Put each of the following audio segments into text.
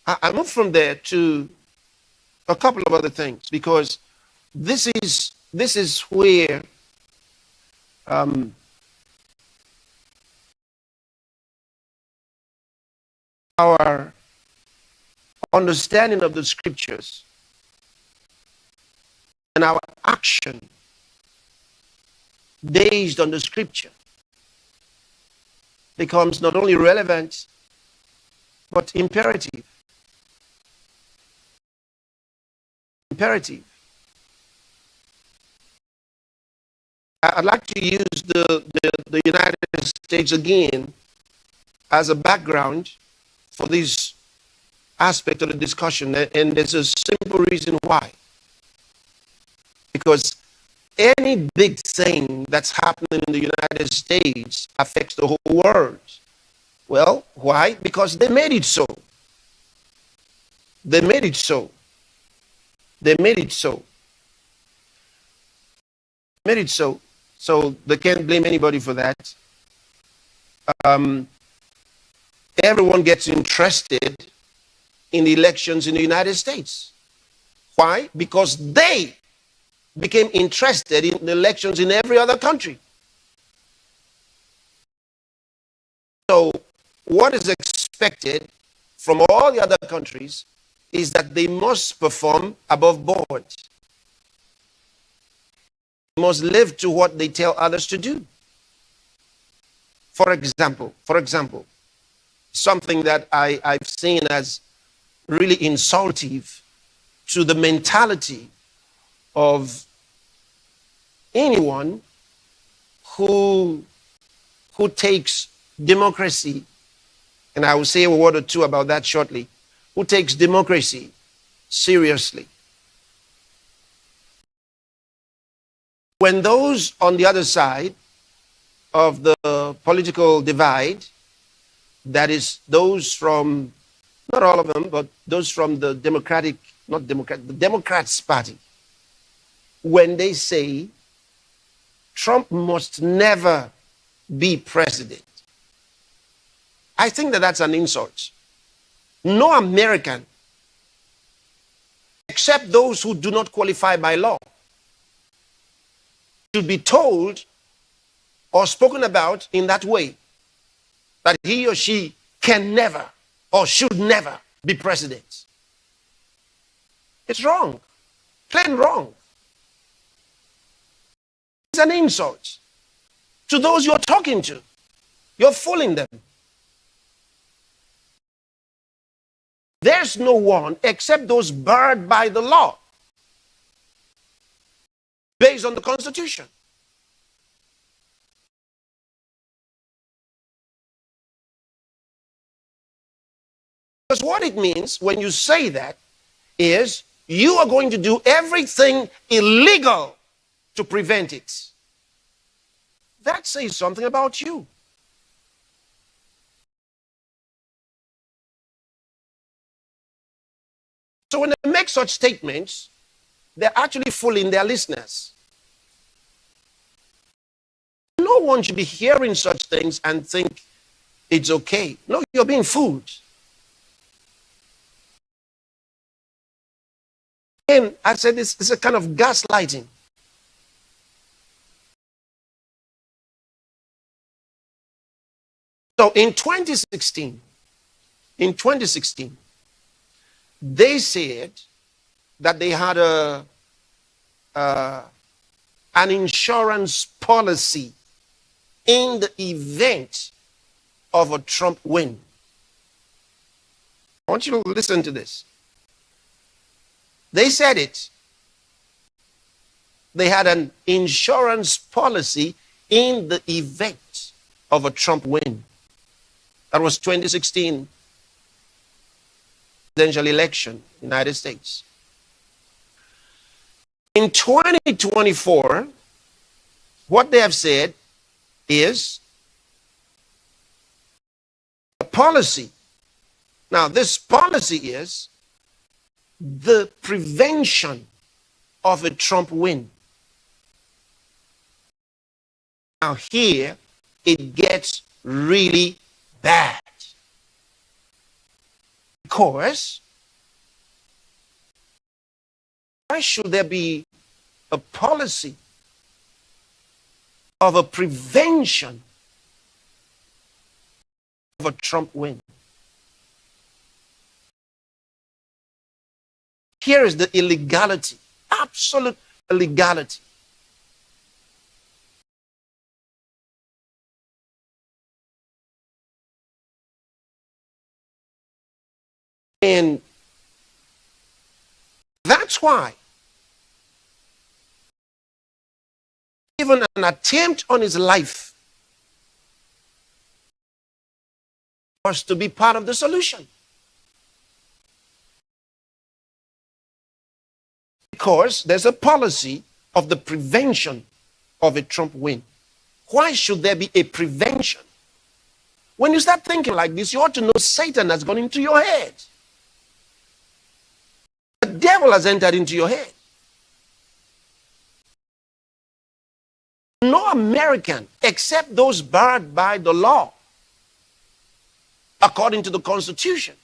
I moved from there to a couple of other things because this is where um, our understanding of the scriptures and our action based on the scripture becomes not only relevant but imperative. Imperative. I'd like to use the United States again as a background for this aspect of the discussion, and there's a simple reason why. Because any big thing that's happening in the United States affects the whole world. Well, why? Because they made it so. They made it so. They made it so. Made it so. So they can't blame anybody for that. Um, Everyone gets interested in the elections in the United States. Why? Because they became interested in the elections in every other country. So what is expected from all the other countries is that they must perform above board. They must live to what they tell others to do. For example, something that I've seen as really insultive to the mentality of anyone who takes democracy, and I will say a word or two about that shortly, who takes democracy seriously. When those on the other side of the political divide, that is those from, not all of them, but those from the the Democrats Party, when they say Trump must never be president, I think that that's an insult. No American, except those who do not qualify by law, should be told or spoken about in that way, that he or she can never or should never be president. It's wrong. Plain wrong. It's an insult to those you're talking to. You're fooling them. There's no one except those barred by the law based on the Constitution. Because what it means when you say that is you are going to do everything illegal to prevent it. That says something about you. So when they make such statements, they're actually fooling their listeners. No one should be hearing such things and think it's okay. No, you're being fooled. And I said this is a kind of gaslighting. So in 2016, they said that they had an insurance policy in the event of a Trump win. I want you to listen to this. They said it. They had an insurance policy in the event of a Trump win. That was 2016 presidential election, United States. In 2024, what they have said is a policy. Now, this policy is the prevention of a Trump win. Now, here it gets really bad. Because why should there be a policy of a prevention of a Trump win? Here is the illegality, absolute illegality. And that's why even an attempt on his life was to be part of the solution. Because there's a policy of the prevention of a Trump win. Why should there be a prevention? When you start thinking like this, you ought to know Satan has gone into your head. The devil has entered into your head. No American, except those barred by the law, according to the Constitution.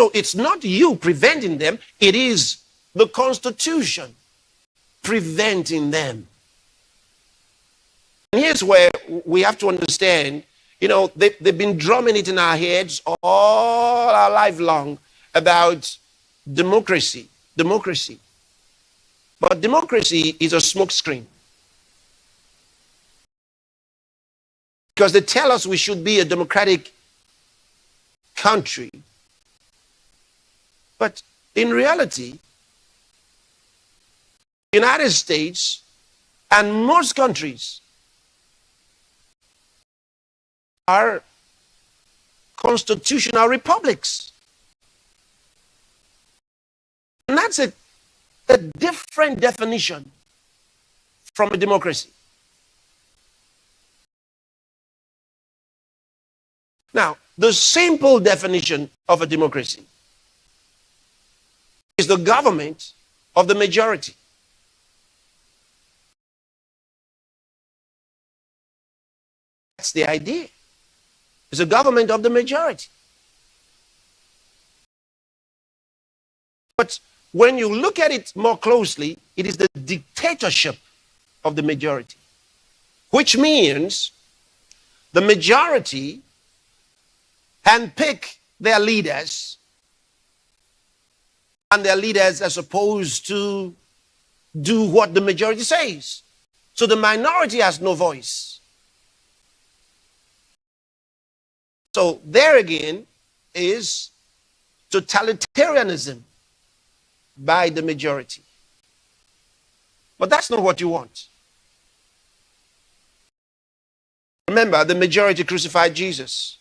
So it's not you preventing them, it is the Constitution preventing them. And here's where we have to understand, they've been drumming it in our heads all our life long about democracy. But democracy is a smokescreen. Because they tell us we should be a democratic country. But in reality, the United States and most countries are constitutional republics. And that's a different definition from a democracy. Now, the simple definition of a democracy is the government of the majority. That's the idea. It's a government of the majority. But when you look at it more closely, it is the dictatorship of the majority, which means the majority handpick their leaders, and their leaders are supposed to do what the majority says. So the minority has no voice. So there again is totalitarianism by the majority. But that's not what you want. Remember, the majority crucified Jesus.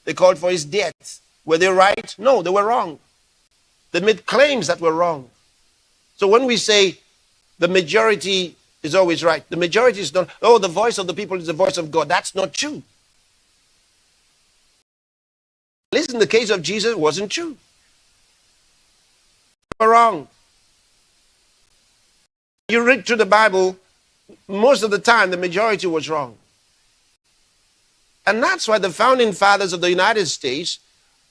They called for his death. Were they right? No, they were wrong. They made claims that were wrong. So when we say the majority is always right, the majority is not, the voice of the people is the voice of God. That's not true. At least in the case of Jesus, it wasn't true. They were wrong. You read through the Bible, most of the time the majority was wrong. And that's why the founding fathers of the United States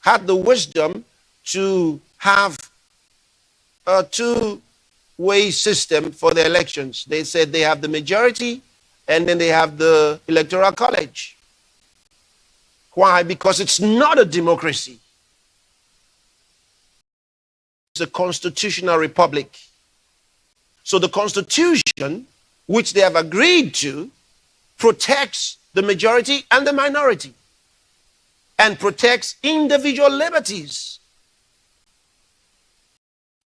had the wisdom to have a two-way system for the elections. They said they have the majority and then they have the electoral college. Why? Because it's not a democracy. It's a constitutional republic. So the Constitution, which they have agreed to, protects the majority and the minority and protects individual liberties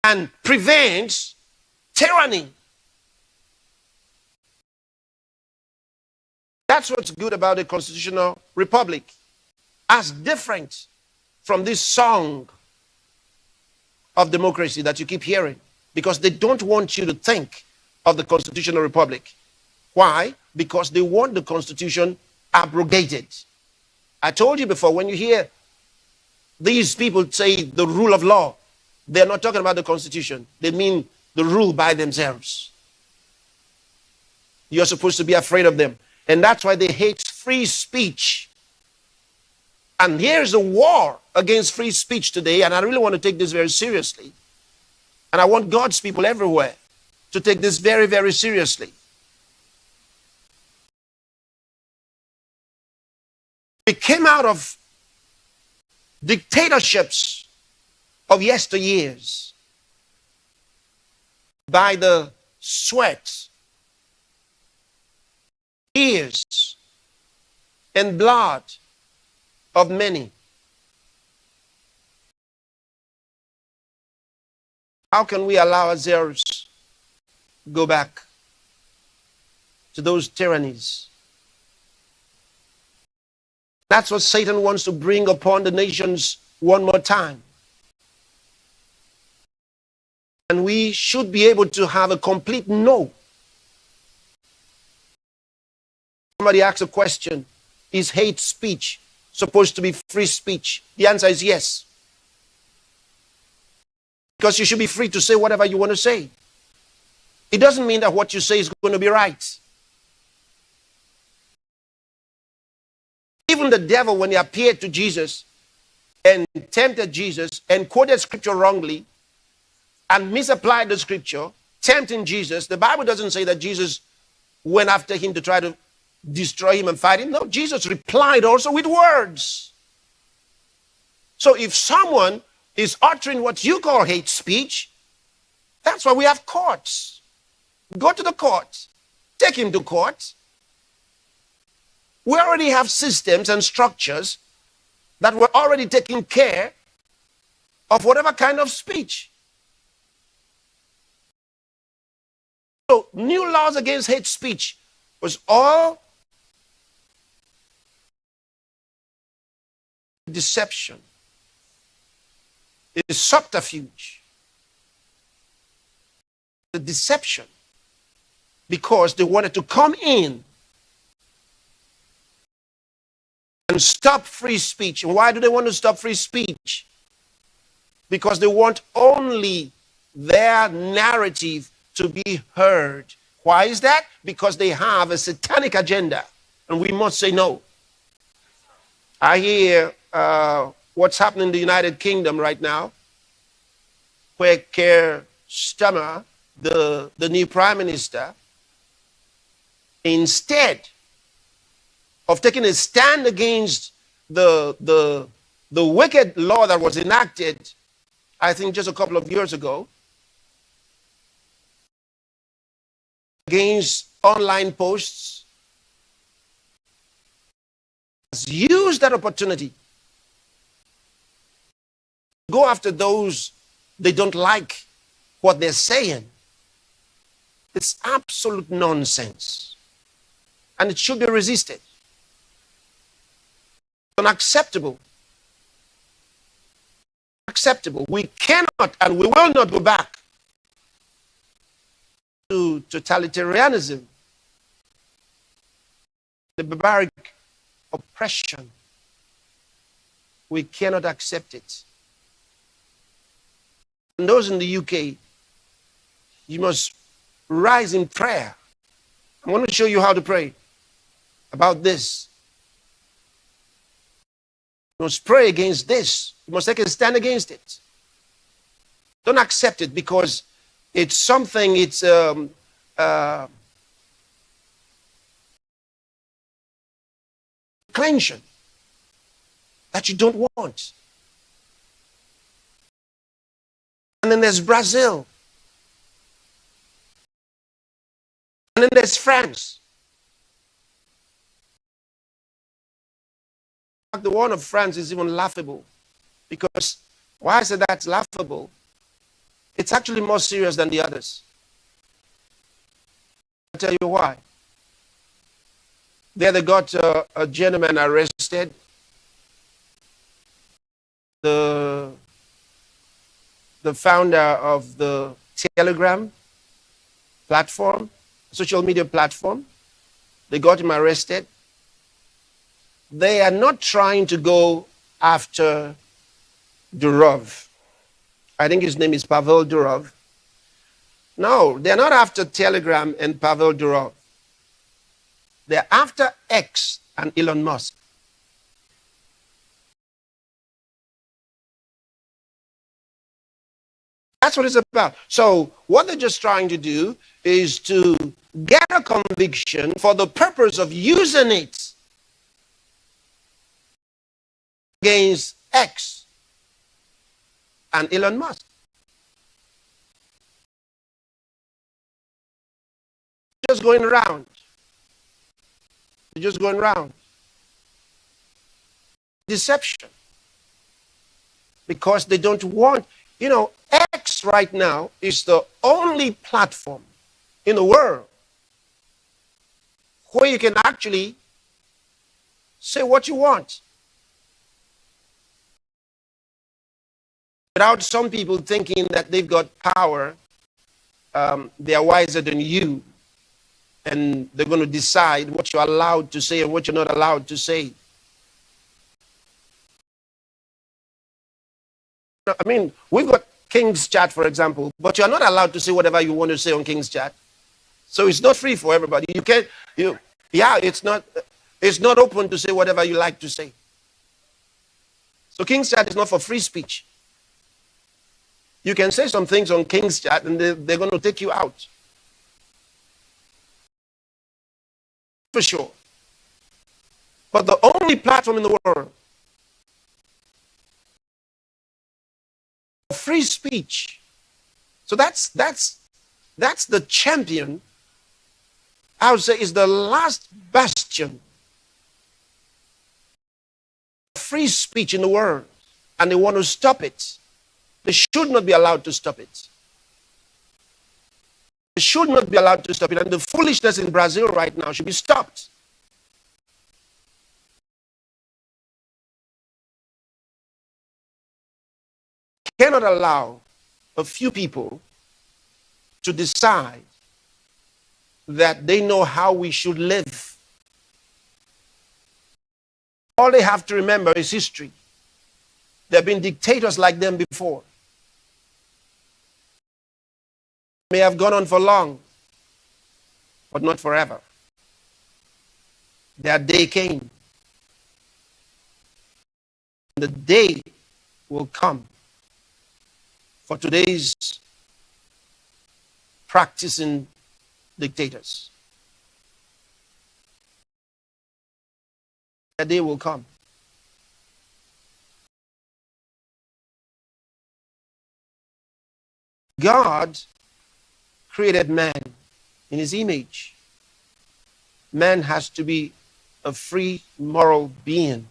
and prevents tyranny. That's what's good about a constitutional republic, as different from this song of democracy that you keep hearing, because they don't want you to think of the constitutional republic. Why? Because they want the Constitution abrogated. I told you before, when you hear these people say the rule of law, they're not talking about the Constitution. They mean the rule by themselves. You're supposed to be afraid of them. And that's why they hate free speech. And here's a war against free speech today, and I really want to take this very seriously. And I want God's people everywhere to take this very, very seriously. We came out of dictatorships of yesteryears by the sweat, tears, and blood of many. How can we allow ourselves go back to those tyrannies? That's what Satan wants to bring upon the nations one more time. And we should be able to have a complete no. Somebody asked a question, is hate speech supposed to be free speech? The answer is yes. Because you should be free to say whatever you want to say. It doesn't mean that what you say is going to be right. Even the devil, when he appeared to Jesus and tempted Jesus and quoted scripture wrongly and misapplied the scripture, tempting Jesus, the Bible doesn't say that Jesus went after him to try to destroy him and fight him. No, Jesus replied also with words. So if someone is uttering what you call hate speech, that's why we have courts. Go to the court. Take him to court. We already have systems and structures that were already taking care of whatever kind of speech. So new laws against hate speech was all deception. It is subterfuge. The deception. Because they wanted to come in and stop free speech. And why do they want to stop free speech? Because they want only their narrative to be heard. Why is that? Because they have a satanic agenda. And we must say no. I hear what's happening in the United Kingdom right now, where Keir Starmer, the new prime minister, instead of taking a stand against the wicked law that was enacted, I think just a couple of years ago, against online posts, has used that opportunity to go after those they don't like what they're saying. It's absolute nonsense. And it should be resisted. Unacceptable. Acceptable. We cannot and we will not go back to totalitarianism, the barbaric oppression. We cannot accept it. And those in the UK, you must rise in prayer. I want to show you how to pray about this. You must pray against this. You must take a stand against it. Don't accept it because it's something, it's cleansing that you don't want. And then there's Brazil. And then there's France. The one of France is even laughable. Because why I say that's laughable? It's actually more serious than the others. I'll tell you why. There they got a gentleman arrested. The founder of the Telegram platform, social media platform. They got him arrested. They are not trying to go after Durov. I think his name is Pavel Durov. No, they're not after Telegram and Pavel Durov. They're after X and Elon Musk. That's what it's about. So what they're just trying to do is to get a conviction for the purpose of using it against X and Elon Musk. Just going around. They're just going around. Deception. Because they don't want, X right now is the only platform in the world where you can actually say what you want without some people thinking that they've got power, they are wiser than you, and they're going to decide what you're allowed to say and what you're not allowed to say. I mean, we've got King's Chat, for example, but you're not allowed to say whatever you want to say on King's Chat. So it's not free for everybody. You can't, it's not open to say whatever you like to say. So King's Chat is not for free speech. You can say some things on King's Chat and they're going to take you out. For sure. But the only platform in the world for free speech. So that's the champion, I would say, is the last bastion of free speech in the world. And they want to stop it. They should not be allowed to stop it. They should not be allowed to stop it. And the foolishness in Brazil right now should be stopped. Cannot allow a few people to decide that they know how we should live. All they have to remember is history. There have been dictators like them before. May have gone on for long, but not forever. Their day came. The day will come for today's practicing dictators. That day will come. God created man in his image. Man has to be a free moral being.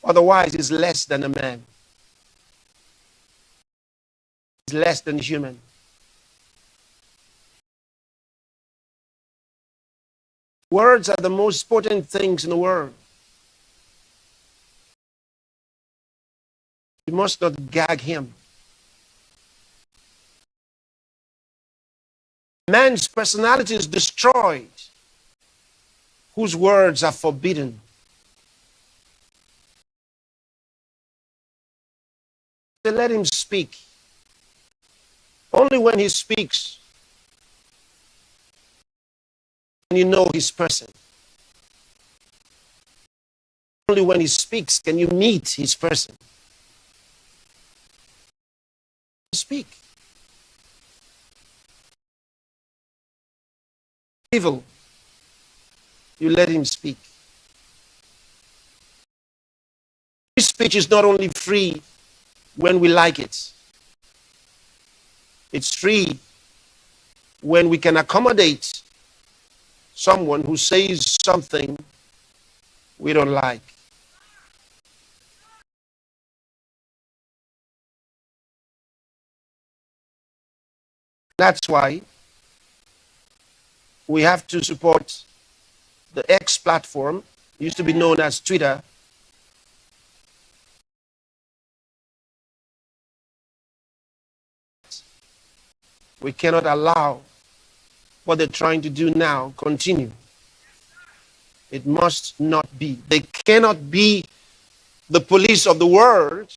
Otherwise, he's less than a man. He's less than human. Words are the most potent things in the world. You must not gag him. Man's personality is destroyed, whose words are forbidden. They let him speak. Only when he speaks can you know his person. Only when he speaks can you meet his person. Speak. Evil, you let him speak. His speech is not only free when we like it. It's free when we can accommodate someone who says something we don't like. That's why we have to support the X platform, used to be known as Twitter. We cannot allow what they're trying to do now continue. It must not be. They cannot be the police of the world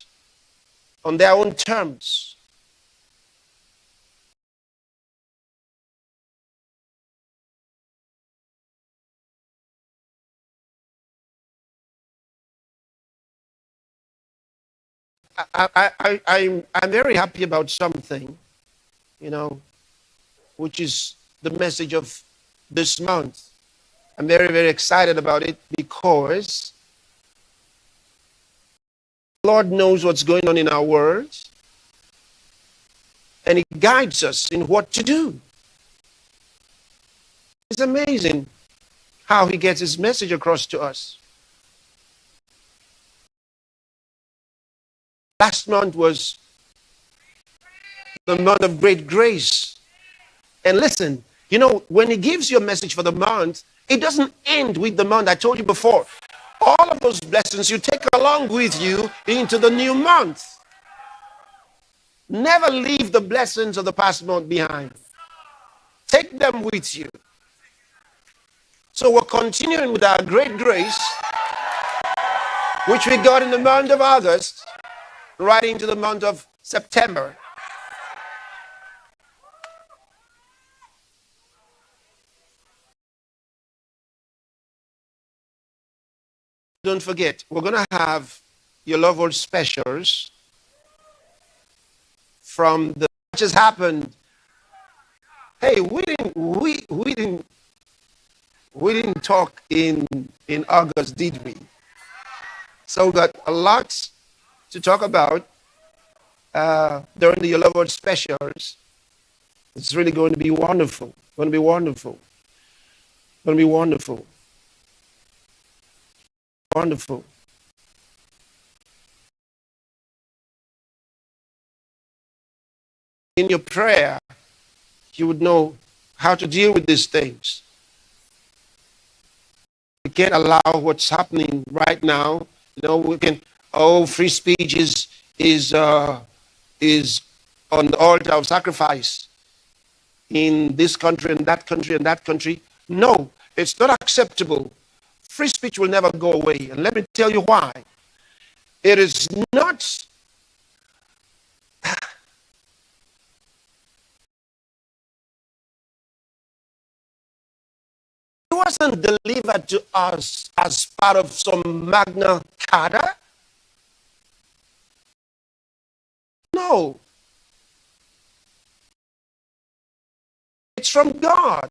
on their own terms. I'm very happy about something, you know, which is the message of this month. I'm very, very excited about it because the Lord knows what's going on in our world and He guides us in what to do. It's amazing how He gets His message across to us. Last month was the month of great grace. And listen, you know, when He gives you a message for the month, it doesn't end with the month. I told you before, all of those blessings you take along with you into the new month. Never leave the blessings of the past month behind. Take them with you. So we're continuing with our great grace, which we got in the month of August, right into the month of September. Don't forget, we're going to have your Love World specials from the just happened. Hey, we didn't talk in August, did we? So we got a lot to talk about during the Your Love World specials. It's really going to be wonderful. Going to be wonderful. Going to be wonderful. Wonderful. In your prayer, you would know how to deal with these things. We can't allow what's happening right now. You know, we can. Oh, free speech is on the altar of sacrifice in this country and that country and that country. No, it's not acceptable. Free speech will never go away, and let me tell you why. It is not. It wasn't delivered to us as part of some Magna Carta. No. It's from God.